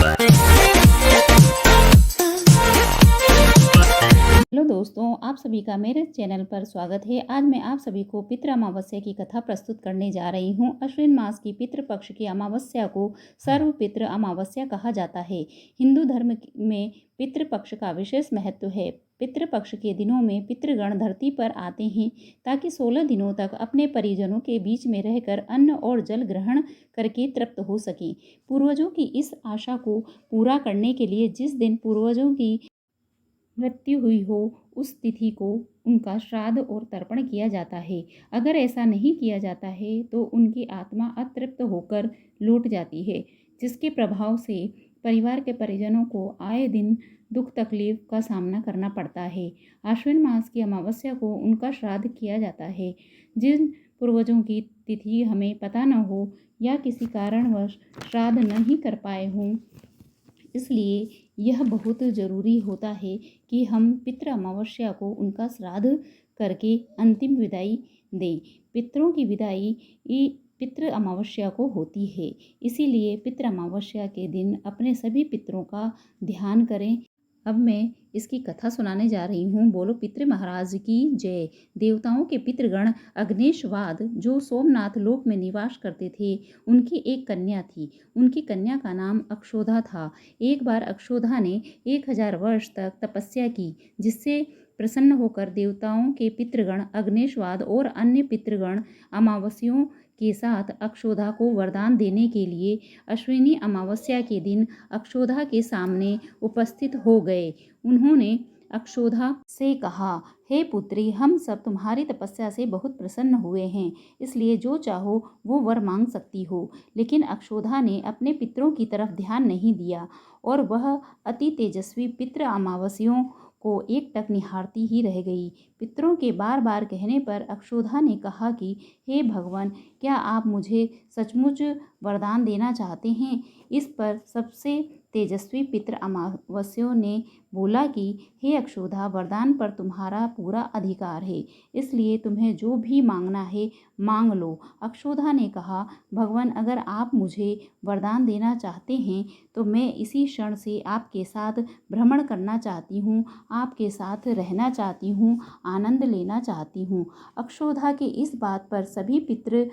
Hello दोस्तों, आप सभी का मेरे चैनल पर स्वागत है। आज मैं आप सभी को पितृ अमावस्या की कथा प्रस्तुत करने जा रही हूँ। अश्विन मास की पितृ पक्ष की अमावस्या को सर्व पितृ अमावस्या कहा जाता है। हिंदू धर्म में पितृ पक्ष का विशेष महत्व है। पितृ पक्ष के दिनों में पितृगण धरती पर आते हैं ताकि 16 दिनों तक अपने परिजनों के बीच में रहकर अन्न और जल ग्रहण करके तृप्त हो सकें। पूर्वजों की इस आशा को पूरा करने के लिए जिस दिन पूर्वजों की मृत्यु हुई हो उस तिथि को उनका श्राद्ध और तर्पण किया जाता है। अगर ऐसा नहीं किया जाता है तो उनकी आत्मा अतृप्त होकर लौट जाती है, जिसके प्रभाव से परिवार के परिजनों को आए दिन दुख तकलीफ का सामना करना पड़ता है। आश्विन मास की अमावस्या को उनका श्राद्ध किया जाता है। जिन पूर्वजों की तिथि हमें पता न हो या किसी कारणवश श्राद्ध नहीं कर पाए हों, इसलिए यह बहुत ज़रूरी होता है कि हम पितृ अमावस्या को उनका श्राद्ध करके अंतिम विदाई दें। पितरों की विदाई पितृ अमावस्या को होती है, इसीलिए पितृ अमावस्या के दिन अपने सभी पितरों का ध्यान करें। अब मैं इसकी कथा सुनाने जा रही हूँ। बोलो पितृ महाराज की जय। देवताओं के पितृगण अग्नेशवाद जो सोमनाथ लोक में निवास करते थे, उनकी एक कन्या थी। उनकी कन्या का नाम अक्षोधा था। एक बार अक्षोधा ने 1000 वर्ष तक तपस्या की, जिससे प्रसन्न होकर देवताओं के पितृगण अग्नेशवाद और अन्य पितृगण अमावस्याओं के साथ अक्षोधा को वरदान देने के लिए अश्विनी अमावस्या के दिन अक्षोधा के सामने उपस्थित हो गए। उन्होंने अक्षोधा से कहा, हे पुत्री, हम सब तुम्हारी तपस्या से बहुत प्रसन्न हुए हैं, इसलिए जो चाहो वो वर मांग सकती हो। लेकिन अक्षोधा ने अपने पितरों की तरफ ध्यान नहीं दिया और वह अति तेजस्वी पितृ अमावस्याओं को एकटक निहारती ही रह गई। पितरों के बार बार कहने पर अक्षोधा ने कहा कि हे भगवान, क्या आप मुझे सचमुच वरदान देना चाहते हैं? इस पर सबसे तेजस्वी पितृ अमावस्याओं ने बोला कि हे अक्षोधा, वरदान पर तुम्हारा पूरा अधिकार है, इसलिए तुम्हें जो भी मांगना है मांग लो। अक्षोधा ने कहा, भगवान, अगर आप मुझे वरदान देना चाहते हैं तो मैं इसी क्षण से आपके साथ भ्रमण करना चाहती हूँ, आपके साथ रहना चाहती हूँ, आनंद लेना चाहती हूँ। अक्षोधा के इस बात पर सभी पितृ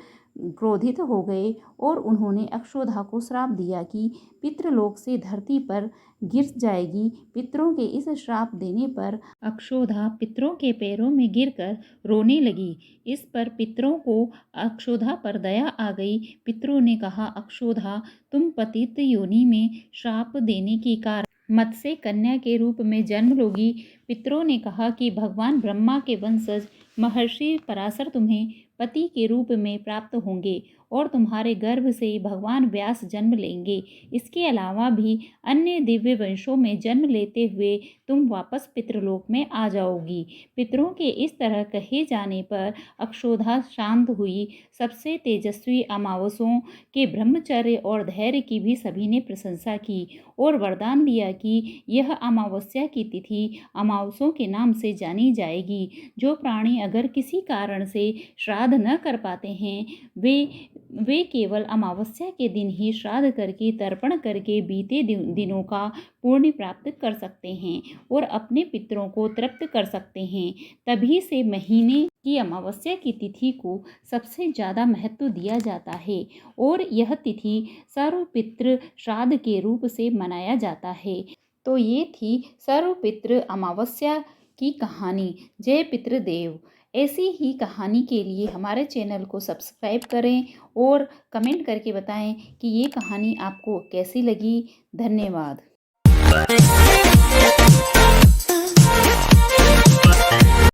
क्रोधित हो गए और उन्होंने अक्षोधा को श्राप दिया कि पितृलोक से धरती पर गिर जाएगी। पितरों के इस श्राप देने पर अक्षोधा पितरों के पैरों में गिरकर रोने लगी। इस पर पितरों को अक्षोधा पर दया आ गई। पितरों ने कहा, अक्षोधा, तुम पतित योनि में श्राप देने के कारण मत्स्य कन्या के रूप में जन्म लोगी। पितरों ने कहा कि भगवान ब्रह्मा के वंशज महर्षि पराशर तुम्हें पति के रूप में प्राप्त होंगे और तुम्हारे गर्भ से भगवान व्यास जन्म लेंगे। इसके अलावा भी अन्य दिव्य वंशों में जन्म लेते हुए तुम वापस पितृलोक में आ जाओगी। पितरों के इस तरह कहे जाने पर अक्षोधा शांत हुई। सबसे तेजस्वी अमावस्याओं के ब्रह्मचर्य और धैर्य की भी सभी ने प्रशंसा की और वरदान दिया कि यह अमावस्या की तिथि अमावस्याओं के नाम से जानी जाएगी। जो प्राणी अगर किसी कारण से श्राद्ध न कर पाते हैं, वे केवल अमावस्या के दिन ही श्राद्ध करके तर्पण करके बीते दिनों का पुण्य प्राप्त कर सकते हैं और अपने पितरों को तृप्त कर सकते हैं। तभी से महीने की अमावस्या की तिथि को सबसे ज़्यादा महत्व दिया जाता है और यह तिथि सर्वपितृ श्राद्ध के रूप से मनाया जाता है। तो ये थी सर्वपितृ अमावस्या की कहानी। जय पितृदेव। ऐसी ही कहानी के लिए हमारे चैनल को सब्सक्राइब करें और कमेंट करके बताएं कि ये कहानी आपको कैसी लगी। धन्यवाद।